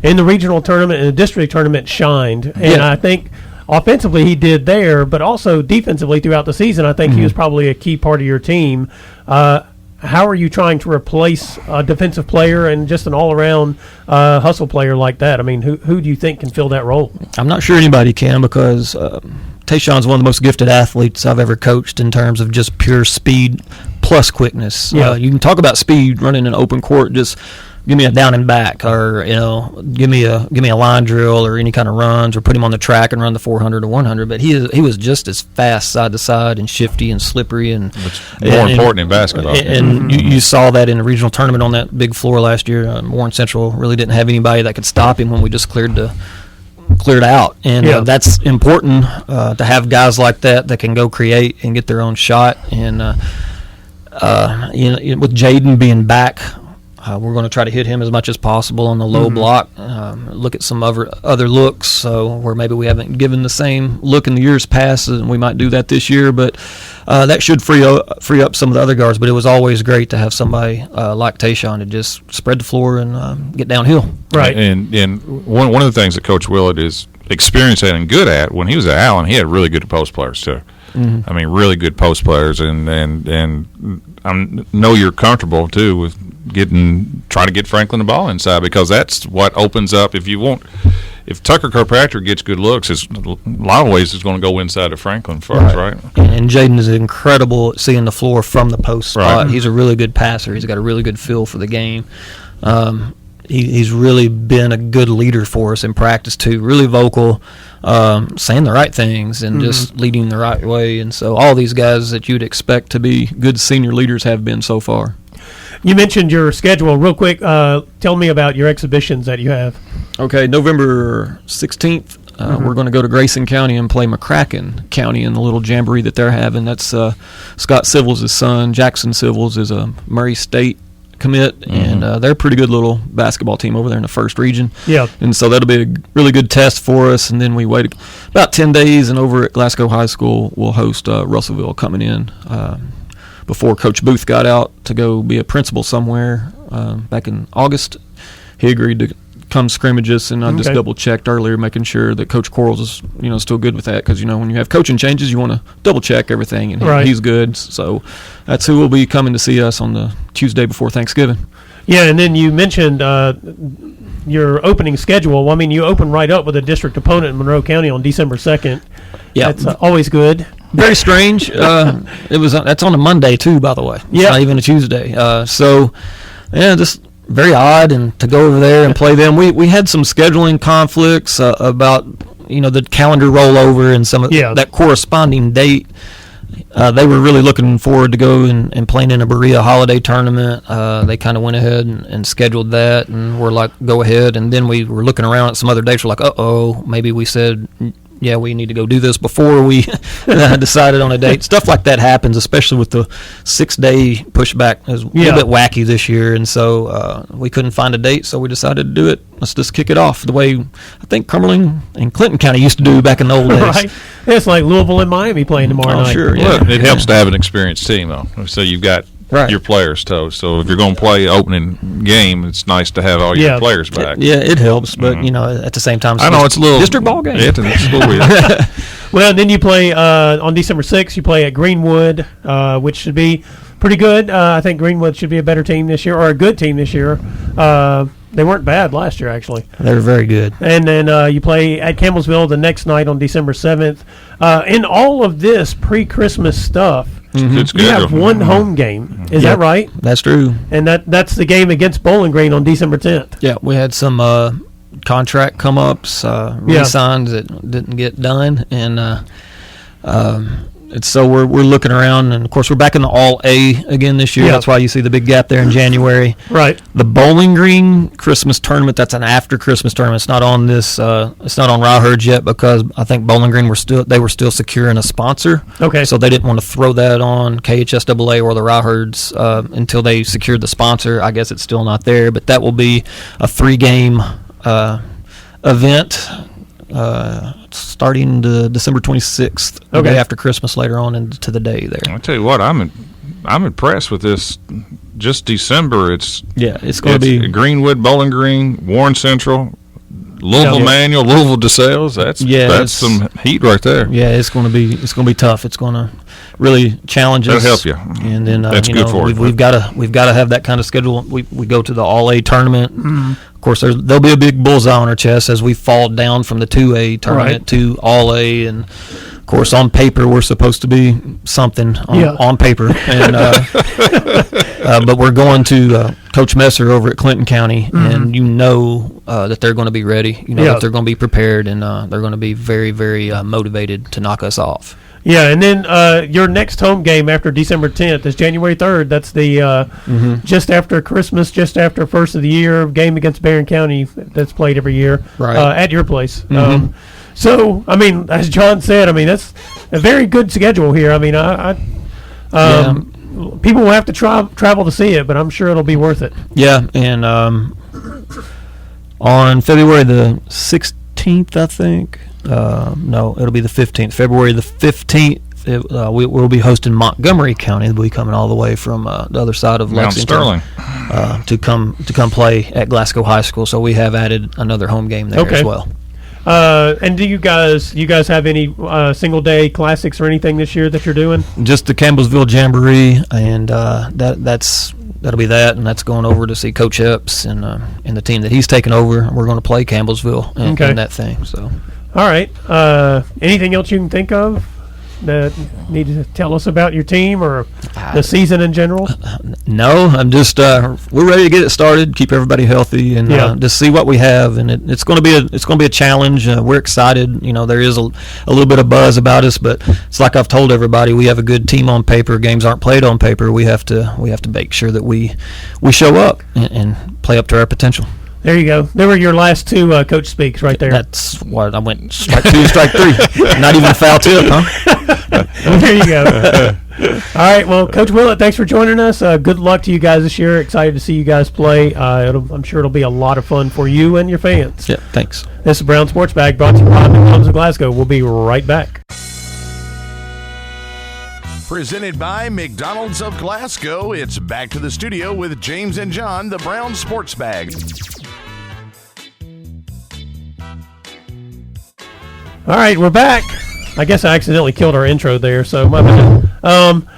in the regional tournament and the district tournament shined. And I think offensively he did there, but also defensively throughout the season, I think he was probably a key part of your team. How are you trying to replace a defensive player and just an all-around hustle player like that? I mean, who do you think can fill that role? I'm not sure anybody can, because Tayshawn's one of the most gifted athletes I've ever coached in terms of just pure speed plus quickness. Yeah. You can talk about speed running an open court, just give me a down and back, or give me a line drill or any kind of runs, or put him on the track and run the 400 or 100. But he was just as fast side to side and shifty and slippery, and more important in basketball. And you saw that in the regional tournament on that big floor last year. Warren Central really didn't have anybody that could stop him when we just cleared out, and that's important to have guys like that can go create and get their own shot. And with Jaden being back, we're going to try to hit him as much as possible on the low block. Look at some other looks, so where maybe we haven't given the same look in the years past, and we might do that this year. But that should free up some of the other guards. But it was always great to have somebody like Tayshawn to just spread the floor and get downhill. Right. And one of the things that Coach Willett is experienced at and good at, when he was at Allen, he had really good post players too. Mm-hmm. I mean, really good post players, and I know you're comfortable too with try to get Franklin the ball inside, because that's what opens up. If you want if Tucker Kirkpatrick gets good looks, it's a lot of ways it's going to go inside of Franklin first, right? And Jaden is incredible at seeing the floor from the post spot. He's a really good passer. He's got a really good feel for the game. He's really been a good leader for us in practice too. Really vocal, saying the right things and just leading the right way. And so all these guys that you'd expect to be good senior leaders have been so far. You mentioned your schedule real quick. Tell me about your exhibitions that you have. Okay, November 16th, we're going to go to Grayson County and play McCracken County in the little jamboree that they're having. That's Scott Civils' son. Jackson Civils is a Murray State commit, and they're a pretty good little basketball team over there in the first region. Yeah. And so that'll be a really good test for us, and then we wait about 10 days, and over at Glasgow High School, we'll host Russellville coming in before Coach Booth got out to go be a principal somewhere back in August. He agreed to come scrimmage us, and I just double-checked earlier, making sure that Coach Quarles is still good with that, because when you have coaching changes, you want to double-check everything, and he's good. So that's who will be coming to see us on the Tuesday before Thanksgiving. Yeah, and then you mentioned your opening schedule. Well, I mean, you open right up with a district opponent in Monroe County on December 2nd. Yeah, that's always good. Very strange. That's on a Monday too, by the way. Yeah, not even a Tuesday. So just very odd, and to go over there and play them. We had some scheduling conflicts about the calendar rollover and some of that corresponding date. They were really looking forward to go and playing in a Berea holiday tournament. They kind of went ahead and scheduled that, and we're like, go ahead. And then we were looking around at some other dates. We're like, maybe we said, yeah, we need to go do this before we decided on a date. Stuff like that happens, especially with the 6-day pushback. It was a little bit wacky this year, and so we couldn't find a date, so we decided to do it. Let's just kick it off the way I think Cumberland and Clinton County used to do back in the old days. Right. It's like Louisville and Miami playing tomorrow night. Sure, yeah. Well, it helps to have an experienced team, though. So you've got your players, too. So if you're going to play opening game, it's nice to have all your players back. It helps, but, at the same time, I know it's a little district ball game. It's a little weird. Well, then you play on December 6th, you play at Greenwood, which should be pretty good. I think Greenwood should be a better team this year, or a good team this year. They weren't bad last year, actually. They were very good. And then you play at Campbellsville the next night on December 7th. In all of this pre-Christmas stuff, you have one home game. Is that right? That's true. And that's the game against Bowling Green on December 10th. Yeah, we had some contract come-ups, re-signs that didn't get done, and so we're looking around, and of course we're back in the All-A again this year. That's why you see the big gap there in January. Right. The Bowling Green Christmas tournament, that's an after-Christmas tournament. It's not on this. It's not on Rawhurd yet, because I think Bowling Green were still securing a sponsor. Okay. So they didn't want to throw that on KHSAA or the Rawhurds until they secured the sponsor. I guess it's still not there, but that will be a 3-game event. Starting December 26th, the day after Christmas, later on into the day there. I'll tell you what, I'm impressed with this. Just December, it's going to be Greenwood, Bowling Green, Warren Central, Louisville Manual, Louisville DeSales. That's some heat right there. Yeah, it's going to be tough. It's going to really challenge us. That'll help you. And then that's good for you. We've got to have that kind of schedule. We go to the All-A tournament. Mm-hmm. Of course, there'll be a big bullseye on our chest as we fall down from the 2A tournament to All-A, and of course, on paper, we're supposed to be something on paper. And but we're going to Coach Messer over at Clinton County, and that they're going to be ready. That they're going to be prepared, and they're going to be very, very motivated to knock us off. Yeah, and then your next home game after December 10th is January 3rd. That's the just after Christmas, just after first of the year game against Barren County that's played every year at your place. Mm-hmm. So, I mean, as John said, I mean, that's a very good schedule here. I mean, people will have to travel to see it, but I'm sure it'll be worth it. Yeah, and on February the 16th, I think. No, it'll be the 15th. February the 15th, we'll be hosting Montgomery County. They'll be coming all the way from the other side of Lexington to come play at Glasgow High School. So we have added another home game there as well. And do you guys have any single day classics or anything this year that you're doing? Just the Campbellsville Jamboree, and that's that'll be that, and that's going over to see Coach Epps and the team that he's taken over. We're going to play Campbellsville in that thing. So, all right. Anything else you can think of that need to tell us about your team or the season in general? No, I'm just we're ready to get it started, keep everybody healthy, and just see what we have. And it's going to be a challenge. We're excited. There is a little bit of buzz about us, but it's like I've told everybody, we have a good team on paper. Games aren't played on paper. We have to make sure that we show up and play up to our potential. There you go. There were your last two coach speaks right there. That's what I went strike 2, strike 3. Not even a foul tip, huh? There you go. All right. Well, Coach Willett, thanks for joining us. Good luck to you guys this year. Excited to see you guys play. I'm sure it'll be a lot of fun for you and your fans. Yeah, thanks. This is Brown Sports Bag brought to you by McDonald's of Glasgow. We'll be right back. Presented by McDonald's of Glasgow, it's back to the studio with James and John, the Brown Sports Bag. All right, we're back. I guess I accidentally killed our intro there, so my bad.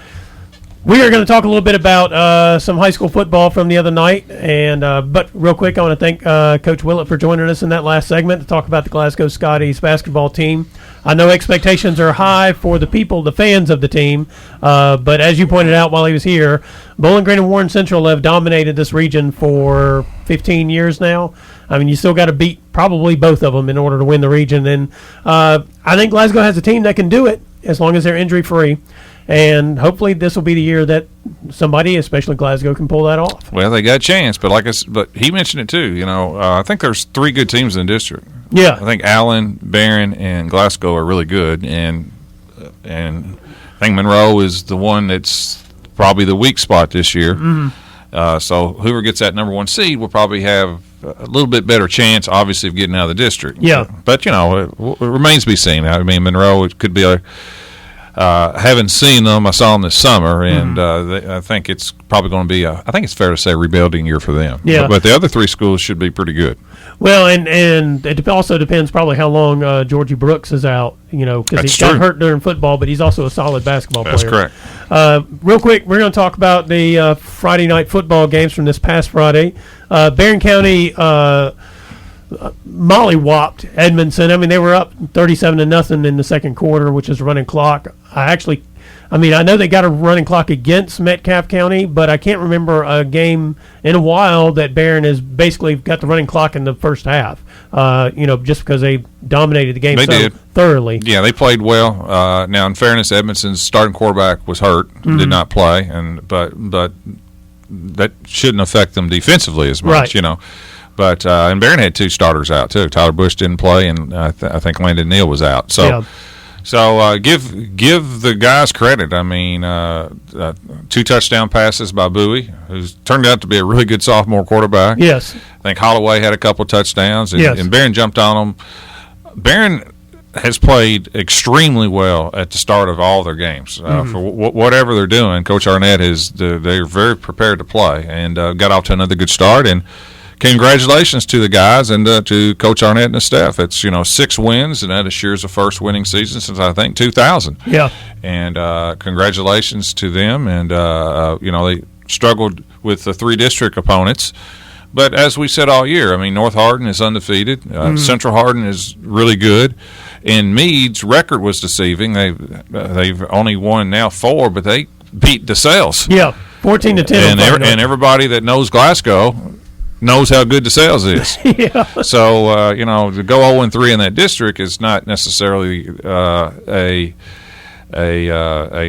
We are going to talk a little bit about some high school football from the other night, but real quick, I want to thank Coach Willett for joining us in that last segment to talk about the Glasgow Scotties basketball team. I know expectations are high for the fans of the team, but as you pointed out while he was here, Bowling Green and Warren Central have dominated this region for 15 years now. I mean, you still got to beat probably both of them in order to win the region, and I think Glasgow has a team that can do it as long as they're injury-free. And hopefully this will be the year that somebody, especially Glasgow, can pull that off. Well, they got a chance, but he mentioned it too. I think there's 3 good teams in the district. Yeah, I think Allen, Barren, and Glasgow are really good, and I think Monroe is the one that's probably the weak spot this year. Mm-hmm. So whoever gets that number 1 seed will probably have a little bit better chance, obviously, of getting out of the district. Yeah, but it remains to be seen. I mean, Monroe, it could be a. Haven't seen them. I saw them this summer, and I think it's probably going to be I think it's fair to say rebuilding year for them. Yeah. But the other 3 schools should be pretty good. Well, and it also depends probably how long Georgie Brooks is out, because he got hurt during football, but he's also a solid basketball player. That's correct. Real quick, we're going to talk about the Friday night football games from this past Friday. Barren County molly-whopped Edmondson. I mean, they were up 37-0 in the second quarter, which is running clock. I know they got a running clock against Metcalfe County, but I can't remember a game in a while that Barren has basically got the running clock in the first half. Just because they dominated the game thoroughly. Yeah, they played well. Now, in fairness, Edmondson's starting quarterback was hurt, did not play, but that shouldn't affect them defensively as much, right. But and Barren had 2 starters out too. Tyler Bush didn't play, and I think Landon Neal was out. So, give the guys credit. I mean, 2 touchdown passes by Bowie, who's turned out to be a really good sophomore quarterback. Yes, I think Holloway had a couple touchdowns, and Barren jumped on them. Barren has played extremely well at the start of all their games. For whatever they're doing, Coach Arnett they're very prepared to play, and got off to another good start. And congratulations to the guys and to Coach Arnett and the staff. It's 6 wins, and that assures the first winning season since I think 2000. Yeah, and congratulations to them. And they struggled with the 3 district opponents, but as we said all year, I mean, North Hardin is undefeated. Central Hardin is really good, and Meade's record was deceiving. They've only won now 4, but they beat DeSales. Yeah, 14-10. And everybody that knows Glasgow knows how good DeSales is. Yeah. So, to go 0-3 in that district is not necessarily a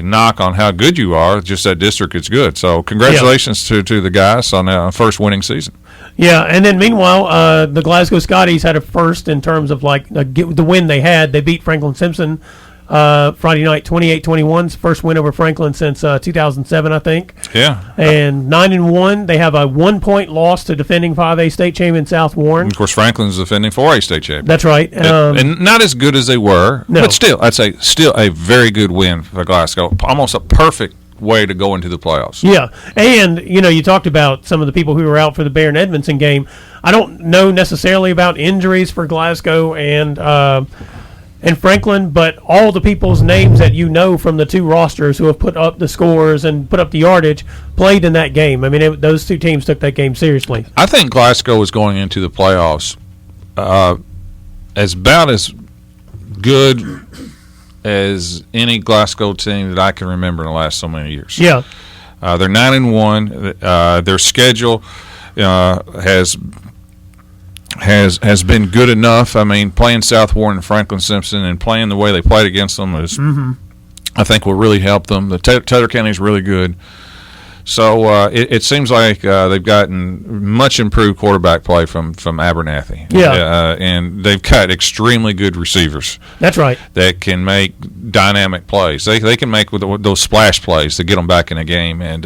knock on how good you are, just that district is good. So, congratulations to the guys on their first winning season. Yeah, and then meanwhile, the Glasgow Scotties had a first in terms of the win they had. They beat Franklin Simpson Friday night, 28-21, first win over Franklin since 2007, I think. Yeah. And 9-1. They have a 1-point loss to defending 5A state champion South Warren. And of course, Franklin's defending 4A state champion. That's right. And not as good as they were, but still, I'd say still a very good win for Glasgow. Almost a perfect way to go into the playoffs. Yeah, and you talked about some of the people who were out for the Barren Edmondson game. I don't know necessarily about injuries for Glasgow and and Franklin, but all the people's names that you know from the two rosters who have put up the scores and put up the yardage played in that game. I mean, those two teams took that game seriously. I think Glasgow is going into the playoffs about as good as any Glasgow team that I can remember in the last so many years. Yeah. They're 9-1. Their schedule has been good enough. I mean, playing South Warren and Franklin Simpson and playing the way they played against them is, I think, will really help them. The Taylor County is really good. So it seems like they've gotten much improved quarterback play from Abernathy. Yeah. And they've got extremely good receivers. That's right. That can make dynamic plays. They can make those splash plays to get them back in a game. And,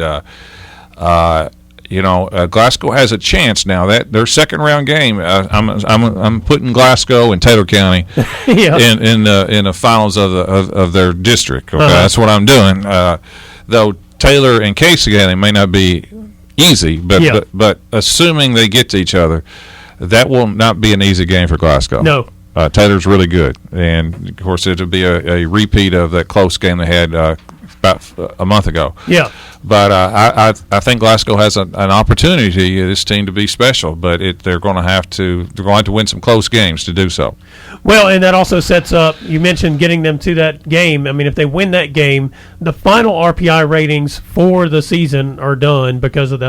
Glasgow has a chance now. That their second round game, I'm putting Glasgow and Taylor County in the finals of their district. Okay? That's what I'm doing. Though Taylor and Casey County may not be easy, but assuming they get to each other, that will not be an easy game for Glasgow. No. Taylor's really good, and of course it'll be a repeat of that close game they had about a month ago. Yeah. But I think Glasgow has an opportunity, this team, to be special, but they're going to have to win some close games to do so. Well, and that also sets up, you mentioned getting them to that game. I mean, if they win that game, the final RPI ratings for the season are done because of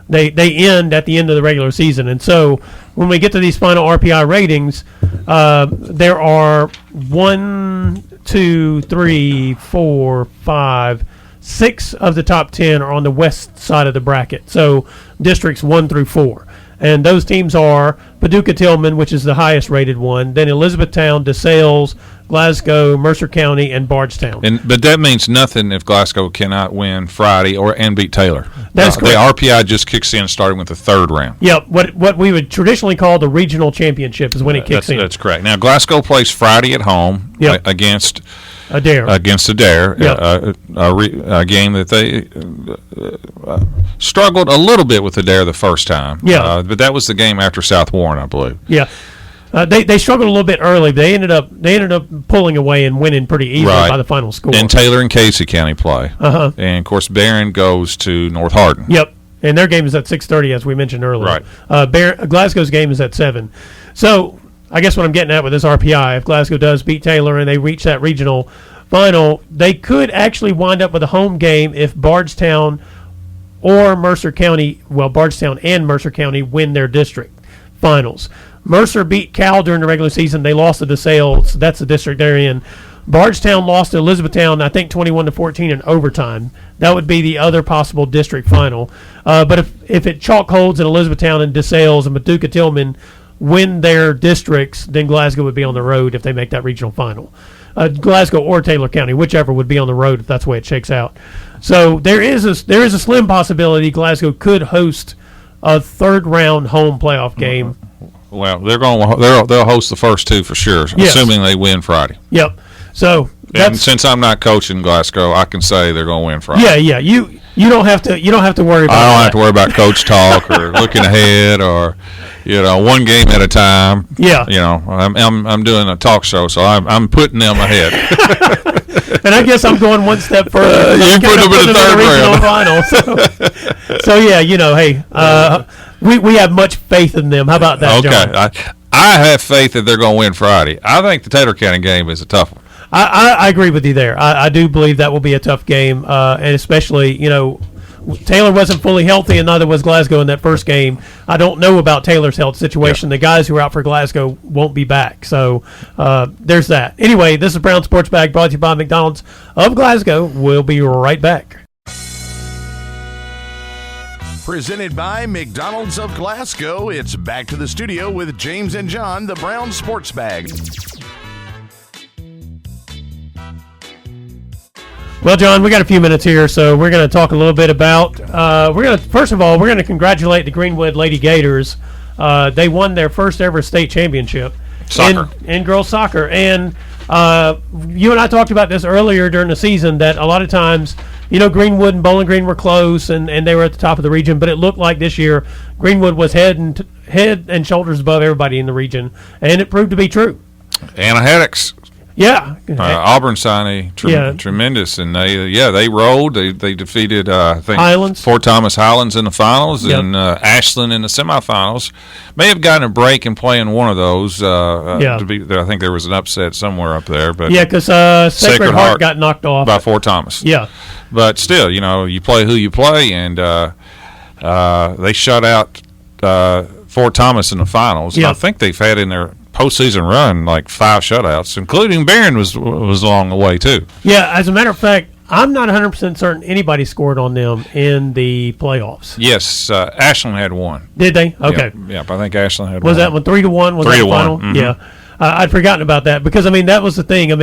they end at the end of the regular season. And so when we get to these final RPI ratings, there are 1, 2, 3, 4, 5, 6 of the top 10 are on the west side of the bracket. So districts 1 through 4. And those teams are Paducah-Tillman, which is the highest rated one, then Elizabethtown, DeSales, Glasgow, Mercer County, and Bardstown. But that means nothing if Glasgow cannot win Friday and beat Taylor. That's correct. The RPI just kicks in starting with the third round. Yep, what we would traditionally call the regional championship is when it kicks in. That's correct. Now, Glasgow plays Friday at home against Adair. A game that they struggled a little bit with Adair the first time. Yeah. But that was the game after South Warren, I believe. Yeah. They struggled a little bit early. They ended up pulling away and winning pretty easily by the final score. And Taylor and Casey County play. And of course Barren goes to North Hardin. Yep. And their game is at 6:30, as we mentioned earlier. Right. Glasgow's game is at 7. So I guess what I'm getting at with this RPI, if Glasgow does beat Taylor and they reach that regional final, they could actually wind up with a home game if Bardstown or Mercer County, Bardstown and Mercer County win their district finals. Mercer beat Cal during the regular season. They lost to DeSales. That's the district they're in. Bardstown lost to Elizabethtown, I think 21-14 in overtime. That would be the other possible district final. But if it chalk holds in Elizabethtown and DeSales and Paducah-Tillman win their districts, then Glasgow would be on the road if they make that regional final. Glasgow or Taylor County, whichever, would be on the road if that's the way it shakes out. So there is a slim possibility Glasgow could host a third round home playoff game. Well, they'll host the first two for sure, assuming they win Friday. Yep. So and since I'm not coaching Glasgow, I can say they're going to win Friday. Yeah. You don't have to worry about. I don't have to worry about coach talk or looking ahead or one game at a time. Yeah. I'm doing a talk show, so I'm putting them ahead. And I guess I'm going one step further. You put them in the third round. So hey, we have much faith in them. How about that, John? Okay. I have faith that they're going to win Friday. I think the Taylor County game is a tough one. I agree with you there. I do believe that will be a tough game, and especially, Taylor wasn't fully healthy, and neither was Glasgow in that first game. I don't know about Taylor's health situation. The guys who are out for Glasgow won't be back. So there's that. Anyway, this is Brown Sports Bag brought to you by McDonald's of Glasgow. We'll be right back. Presented by McDonald's of Glasgow, it's back to the studio with James and John, the Brown Sports Bag. Well, John, we got a few minutes here, so we're going to talk a little bit about. First of all, we're going to congratulate the Greenwood Lady Gators. They won their first ever state championship in girls soccer, and you and I talked about this earlier during the season that a lot of times, Greenwood and Bowling Green were close, and they were at the top of the region, but it looked like this year Greenwood was head and shoulders above everybody in the region, and it proved to be true. Anna Haddix. Yeah. Auburn signed tremendous, and they rolled. They defeated I think Highlands. Fort Thomas Highlands in the finals, and Ashland in the semifinals. May have gotten a break in playing one of those. I think there was an upset somewhere up there, but because Sacred Heart got knocked off by Fort Thomas. Yeah, but still, you play who you play, and they shut out Fort Thomas in the finals. Yeah. I think they've had in their postseason run like 5 shutouts, including Barren was along the way too. Yeah, as a matter of fact, I'm not 100% certain anybody scored on them in the playoffs. Yes, Ashland had one. Did they? Okay. Yep, I think Ashland had was one. That one 3-1? Was 3-1. that the final? Mm-hmm. Yeah. I'd forgotten about that because, that was the thing.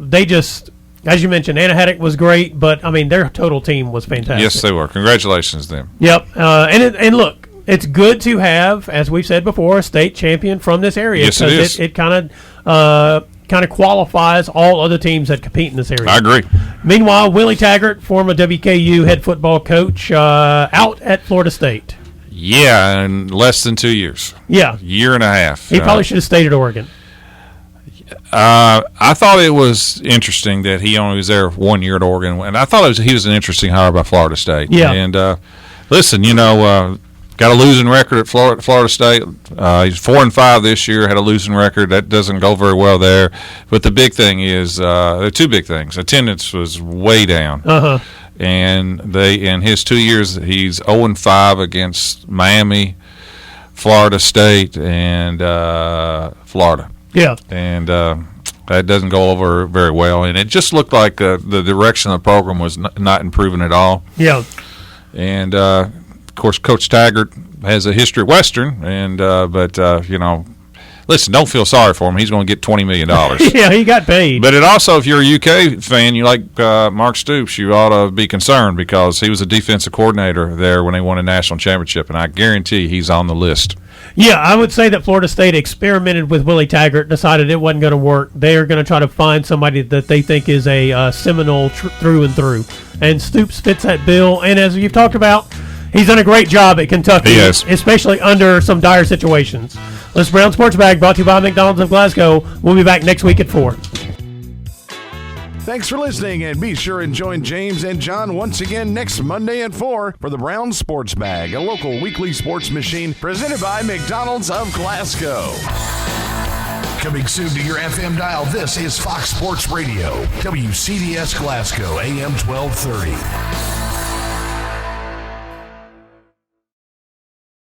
They just, as you mentioned, Anna Haddock was great, but, their total team was fantastic. Yes, they were. Congratulations to them. Yep. And look, it's good to have, as we've said before, a state champion from this area. Yes, it is. It kind of qualifies all other teams that compete in this area. I agree. Meanwhile, Willie Taggart, former WKU head football coach, out at Florida State. Yeah, in less than 2 years. Yeah. Year and a half. He probably should have stayed at Oregon. I thought it was interesting that he only was there 1 year at Oregon, and I thought he was an interesting hire by Florida State. Yeah. And listen, got a losing record at Florida State. He's 4-5 this year. Had a losing record. That doesn't go very well there. But the big thing is there are two big things. Attendance was way down. Uh-huh. And in his 2 years, he's 0-5 against Miami, Florida State, and Florida. Yeah. And that doesn't go over very well. And it just looked like the direction of the program was not improving at all. Yeah. And of course, Coach Taggart has a history at Western, and listen, don't feel sorry for him. He's going to get $20 million. Yeah, he got paid. But it also, if you're a UK fan, you like Mark Stoops, you ought to be concerned because he was a defensive coordinator there when they won a national championship, and I guarantee he's on the list. Yeah, I would say that Florida State experimented with Willie Taggart, decided it wasn't going to work. They are going to try to find somebody that they think is a Seminole through and through. And Stoops fits that bill. And as you've talked about, he's done a great job at Kentucky, especially under some dire situations. This Brown Sports Bag brought to you by McDonald's of Glasgow. We'll be back next week at 4. Thanks for listening, and be sure and join James and John once again next Monday at 4 for the Brown Sports Bag, a local weekly sports machine presented by McDonald's of Glasgow. Coming soon to your FM dial, this is Fox Sports Radio, WCDS Glasgow, AM 1230.